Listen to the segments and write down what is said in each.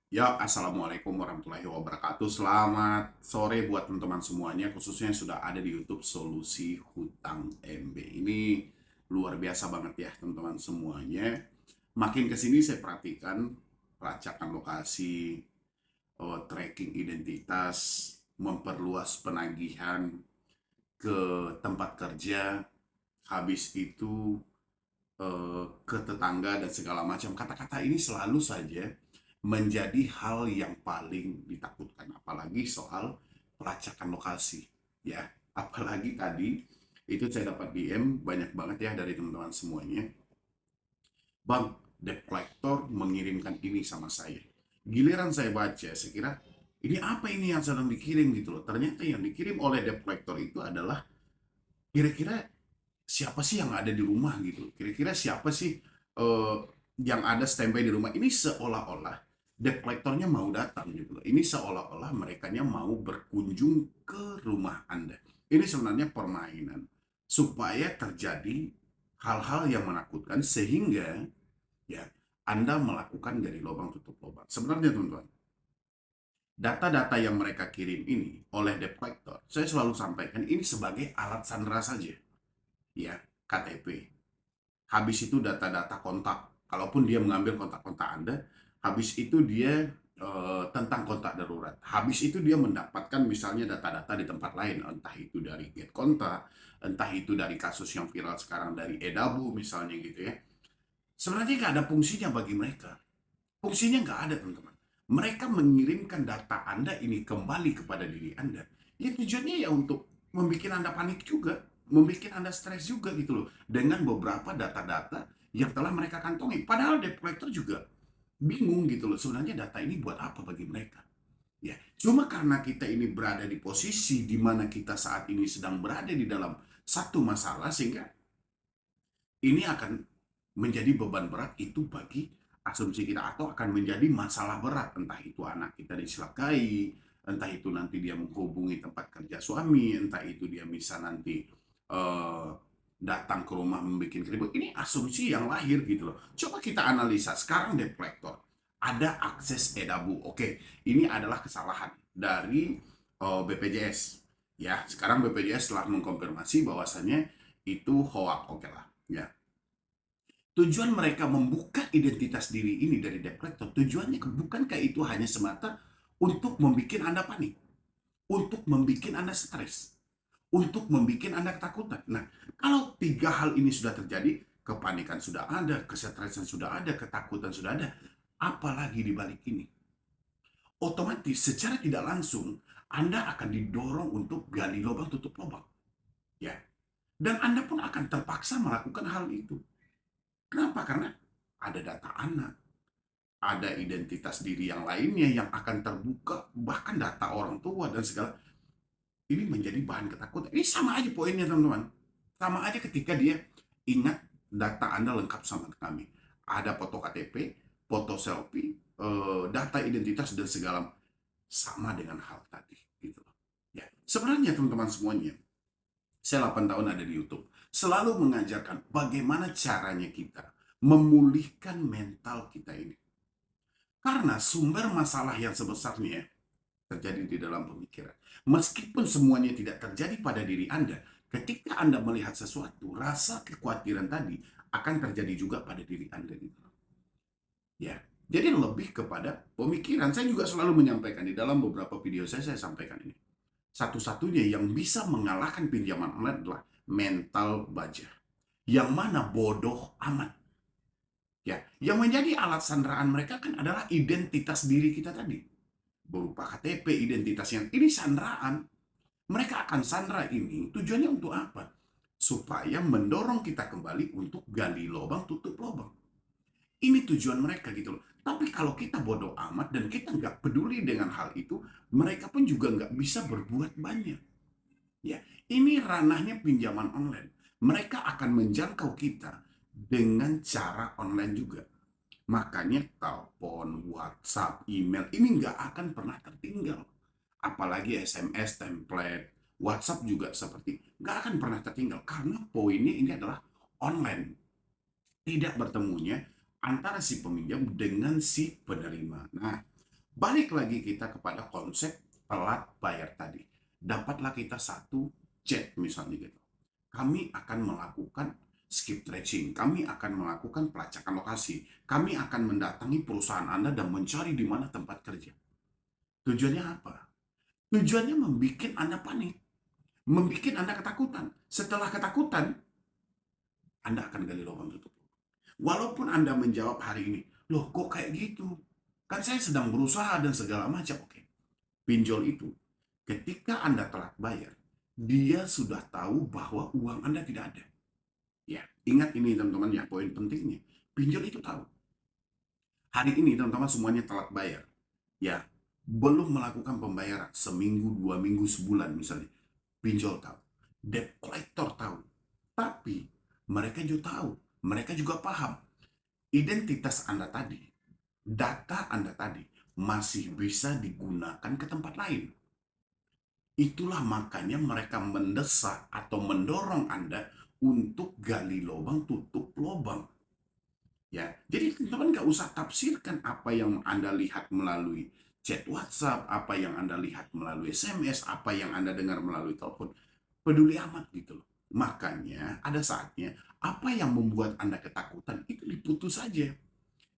Ya, Assalamualaikum warahmatullahi wabarakatuh. Selamat sore buat teman-teman semuanya, khususnya yang sudah ada di YouTube Solusi Hutang MB. Ini luar biasa banget ya, teman-teman semuanya. Makin ke sini saya perhatikan pelacakan lokasi, tracking identitas, memperluas penagihan ke tempat kerja, habis itu ke tetangga dan segala macam. Kata-kata ini selalu saja menjadi hal yang paling ditakutkan, apalagi soal pelacakan lokasi, ya. Apalagi tadi itu saya dapat DM banyak banget ya dari teman-teman semuanya. Bang, debt collector mengirimkan ini sama saya. Giliran saya baca, saya kira ini apa ini yang sedang dikirim gitu loh. Ternyata yang dikirim oleh debt collector itu adalah kira-kira siapa sih yang ada di rumah gitu. Kira-kira siapa sih eh, yang ada standby di rumah. Ini seolah-olah debt collector-nya mau datang gitu loh. Ini seolah-olah merekanya mau berkunjung ke rumah Anda. Ini sebenarnya permainan supaya terjadi hal-hal yang menakutkan sehingga ya Anda melakukan dari lubang tutup lubang. Sebenarnya teman-teman, data-data yang mereka kirim ini oleh debt collector, saya selalu sampaikan ini sebagai alat sandera saja. Ya, KTP. Habis itu data-data kontak. Kalaupun dia mengambil kontak-kontak Anda, habis itu dia tentang kontak darurat. Habis itu dia mendapatkan misalnya data-data di tempat lain, entah itu dari Get Kontak, entah itu dari kasus yang viral sekarang dari Edabu misalnya gitu ya. Sebenarnya nggak ada fungsinya bagi mereka. Fungsinya nggak ada, teman-teman. Mereka mengirimkan data Anda ini kembali kepada diri Anda. Ya tujuannya ya untuk membuat Anda panik juga, membuat Anda stres juga gitu loh. Dengan beberapa data-data yang telah mereka kantongi. Padahal debt collector juga bingung gitu loh. Sebenarnya data ini buat apa bagi mereka? Ya, cuma karena kita ini berada di posisi di mana kita saat ini sedang berada di dalam satu masalah sehingga ini akan menjadi beban berat itu bagi asumsi kita atau akan menjadi masalah berat, entah itu anak kita diselakai, entah itu nanti dia menghubungi tempat kerja suami, entah itu dia bisa nanti eh, datang ke rumah membuat keribut. Ini asumsi yang lahir gitu loh. Coba kita analisa sekarang debt collector ada akses edabu. Oke, ini adalah kesalahan dari BPJS. Ya, sekarang BPJS telah mengkonfirmasi bahwasannya itu hoax. Oke lah, ya. Tujuan mereka membuka identitas diri ini dari debt collector, tujuannya bukankah itu hanya semata untuk membuat Anda panik, untuk membuat Anda stres, untuk membuat Anda ketakutan. Nah, kalau tiga hal ini sudah terjadi, kepanikan sudah ada, kesetresan sudah ada, ketakutan sudah ada, apalagi di balik ini? Otomatis secara tidak langsung Anda akan didorong untuk gali lubang tutup lubang. Ya. Dan Anda pun akan terpaksa melakukan hal itu. Kenapa? Karena ada data anak, ada identitas diri yang lainnya yang akan terbuka, bahkan data orang tua dan segala. Ini menjadi bahan ketakutan. Ini sama aja poinnya, teman-teman. Sama aja ketika dia ingat data Anda lengkap sama kami. Ada foto KTP, foto selfie, data identitas dan segala, sama dengan hal tadi gitu. Ya, sebenarnya teman-teman semuanya, saya 8 tahun ada di YouTube, selalu mengajarkan bagaimana caranya kita memulihkan mental kita ini. Karena sumber masalah yang sebesarnya terjadi di dalam pemikiran. Meskipun semuanya tidak terjadi pada diri Anda, ketika Anda melihat sesuatu, rasa kekhawatiran tadi akan terjadi juga pada diri Anda gitu. Ya. Jadi lebih kepada pemikiran. Saya juga selalu menyampaikan di dalam beberapa video saya sampaikan ini. Satu-satunya yang bisa mengalahkan pinjaman online adalah mental baja. Yang mana bodoh amat. Ya, yang menjadi alat sandaraan mereka kan adalah identitas diri kita tadi. Berupa KTP, identitas yang ini sandaraan. Mereka akan sandera ini tujuannya untuk apa? Supaya mendorong kita kembali untuk gali lubang, tutup lubang. Ini tujuan mereka gitu loh. Tapi kalau kita bodoh amat dan kita nggak peduli dengan hal itu, mereka pun juga nggak bisa berbuat banyak. Ya, ini ranahnya pinjaman online. Mereka akan menjangkau kita dengan cara online juga. Makanya telepon, WhatsApp, email ini nggak akan pernah tertinggal. Apalagi SMS, template, WhatsApp juga seperti nggak akan pernah tertinggal karena poinnya ini adalah online. Tidak bertemunya antara si peminjam dengan si penerima. Nah, Balik lagi kita kepada konsep telat bayar tadi. Dapatlah kita satu chat misalnya gitu. Kami akan melakukan skip tracing, kami akan melakukan pelacakan lokasi, kami akan mendatangi perusahaan Anda dan mencari di mana tempat kerja. Tujuannya apa? Tujuannya membuat Anda panik, membuat Anda ketakutan. Setelah ketakutan, Anda akan gali lubang tutup. Walaupun Anda menjawab hari ini, loh kok kayak gitu? Kan saya sedang berusaha dan segala macam. Oke, pinjol itu, ketika Anda telat bayar, dia sudah tahu bahwa uang Anda tidak ada. Ya, ingat ini teman-teman ya, poin pentingnya. Pinjol itu tahu. Hari ini teman-teman semuanya telat bayar. Ya, belum melakukan pembayaran seminggu, 2 minggu, sebulan misalnya. Pinjol tahu. Debt collector tahu. Tapi mereka juga tahu, mereka juga paham identitas Anda tadi, data Anda tadi masih bisa digunakan ke tempat lain. Itulah makanya mereka mendesak atau mendorong Anda untuk gali lubang, tutup lubang. Ya, jadi teman-teman nggak usah tafsirkan apa yang Anda lihat melalui chat WhatsApp, apa yang Anda lihat melalui SMS, apa yang Anda dengar melalui telepon. Peduli amat gitu loh. Makanya ada saatnya apa yang membuat Anda ketakutan itu diputus saja,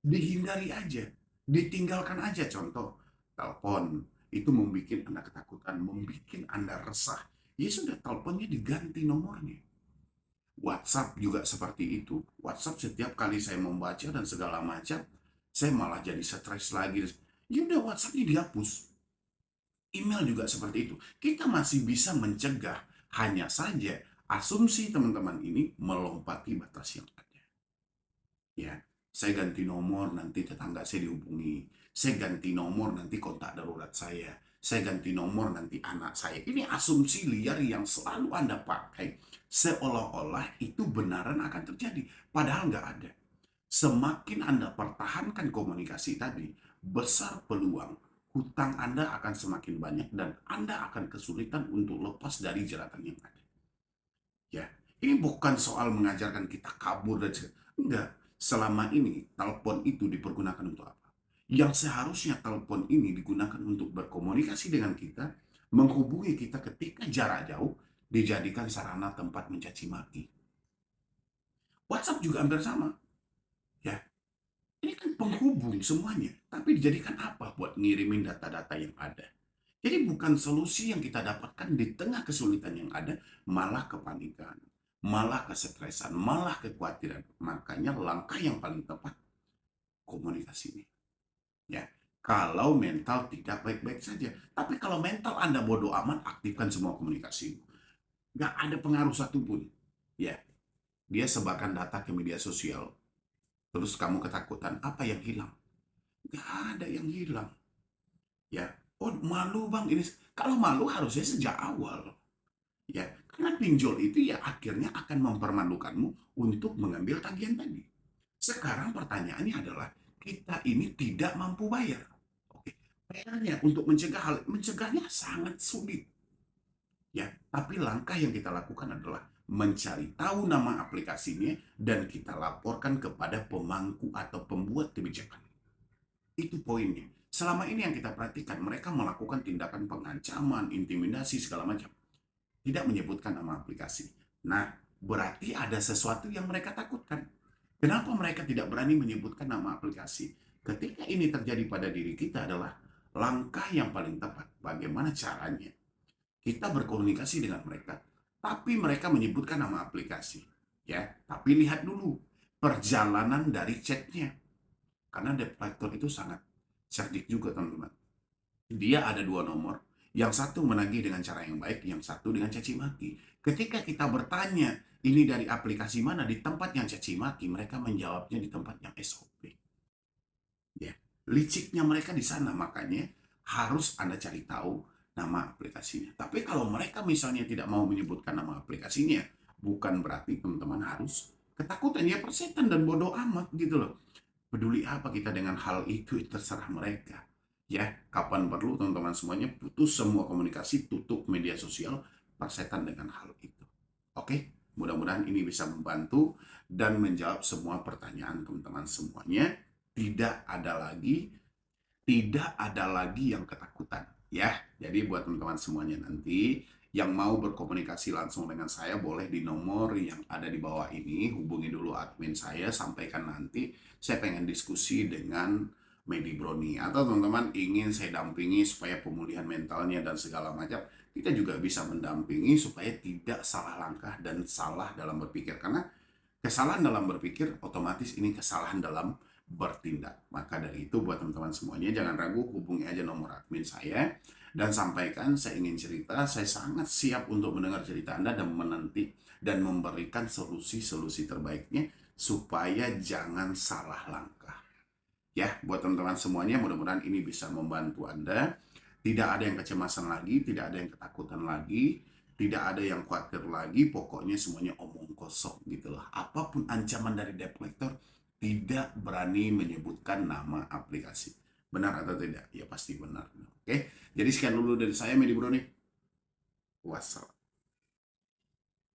dihindari aja, ditinggalkan aja. Contoh, telepon itu membuat Anda ketakutan, membuat Anda resah. Ya sudah, teleponnya diganti nomornya. WhatsApp juga seperti itu. WhatsApp setiap kali saya membaca dan segala macam, saya malah jadi stres lagi. Ya udah, WhatsAppnya dihapus. Email juga seperti itu. Kita masih bisa mencegah, hanya saja asumsi teman-teman ini melompati batas yang ada. Ya, saya ganti nomor, nanti tetangga saya dihubungi. Saya ganti nomor, nanti kontak darurat saya. Saya ganti nomor, nanti anak saya. Ini asumsi liar yang selalu Anda pakai. Seolah-olah itu benaran akan terjadi. Padahal nggak ada. Semakin Anda pertahankan komunikasi tadi, besar peluang hutang Anda akan semakin banyak dan Anda akan kesulitan untuk lepas dari jeratan yang ada. Ya, ini bukan soal mengajarkan kita kabur dan enggak. Selama ini telepon itu dipergunakan untuk apa? Yang seharusnya telepon ini digunakan untuk berkomunikasi dengan kita, menghubungi kita ketika jarak jauh, dijadikan sarana tempat mencaci maki. WhatsApp juga hampir sama. Ya, ini kan penghubung semuanya, tapi dijadikan apa? Buat ngirimin data-data yang ada. Jadi bukan solusi yang kita dapatkan di tengah kesulitan yang ada, malah kepanikan, malah kesetresan, malah kekhawatiran. Makanya langkah yang paling tepat, komunikasi ini. Ya, kalau mental tidak baik-baik saja. Tapi kalau mental Anda bodoh amat, aktifkan semua komunikasi. Nggak ada pengaruh satupun. Ya, dia sebarkan data ke media sosial. Terus kamu ketakutan, apa yang hilang? Nggak ada yang hilang. Ya, oh malu bang, ini kalau malu harusnya sejak awal. Ya, karena pinjol itu ya akhirnya akan mempermalukanmu untuk mengambil tagihan tadi. Sekarang pertanyaannya adalah kita ini tidak mampu bayar. Oke, PR-nya untuk mencegahnya sangat sulit. Ya, tapi langkah yang kita lakukan adalah mencari tahu nama aplikasinya dan kita laporkan kepada pemangku atau pembuat kebijakan. Itu poinnya. Selama ini yang kita perhatikan, mereka melakukan tindakan pengancaman, intimidasi, segala macam. Tidak menyebutkan nama aplikasi. Nah, berarti ada sesuatu yang mereka takutkan. Kenapa mereka tidak berani menyebutkan nama aplikasi? Ketika ini terjadi pada diri kita adalah langkah yang paling tepat. Bagaimana caranya? Kita berkomunikasi dengan mereka, tapi mereka menyebutkan nama aplikasi. Ya, tapi lihat dulu perjalanan dari chatnya. Karena debt collector itu sangat cerdik juga teman-teman. Dia ada dua nomor. Yang satu menagih dengan cara yang baik, yang satu dengan caci maki. Ketika kita bertanya, ini dari aplikasi mana, di tempat yang caci maki, mereka menjawabnya di tempat yang SOP. Ya, liciknya mereka di sana, makanya harus Anda cari tahu nama aplikasinya. Tapi kalau mereka misalnya tidak mau menyebutkan nama aplikasinya, bukan berarti teman-teman harus ketakutan. Ya persetan dan bodoh amat gitu loh. Peduli apa kita dengan hal itu terserah mereka. Ya, kapan perlu teman-teman semuanya putus semua komunikasi, tutup media sosial, persetan dengan hal itu. Oke, mudah-mudahan ini bisa membantu dan menjawab semua pertanyaan teman-teman semuanya. Tidak ada lagi tidak ada lagi yang ketakutan ya. Jadi buat teman-teman semuanya nanti yang mau berkomunikasi langsung dengan saya boleh di nomor yang ada di bawah ini, hubungi dulu admin saya, sampaikan nanti saya pengen diskusi dengan Medi Broni, atau teman-teman ingin saya dampingi supaya pemulihan mentalnya dan segala macam, kita juga bisa mendampingi supaya tidak salah langkah dan salah dalam berpikir, karena kesalahan dalam berpikir otomatis ini kesalahan dalam bertindak. Maka dari itu buat teman-teman semuanya jangan ragu, hubungi aja nomor admin saya dan sampaikan saya ingin cerita, saya sangat siap untuk mendengar cerita Anda dan menanti dan memberikan solusi-solusi terbaiknya supaya jangan salah langkah. Ya, buat teman-teman semuanya mudah-mudahan ini bisa membantu Anda. Tidak ada yang kecemasan lagi, tidak ada yang ketakutan lagi, tidak ada yang khawatir lagi, pokoknya semuanya omong kosong gitu loh. Apapun ancaman dari debt collector, tidak berani menyebutkan nama aplikasi. Benar atau tidak? Ya pasti benar. Oke, jadi sekian dulu dari saya, Medi Broni. Wassalam.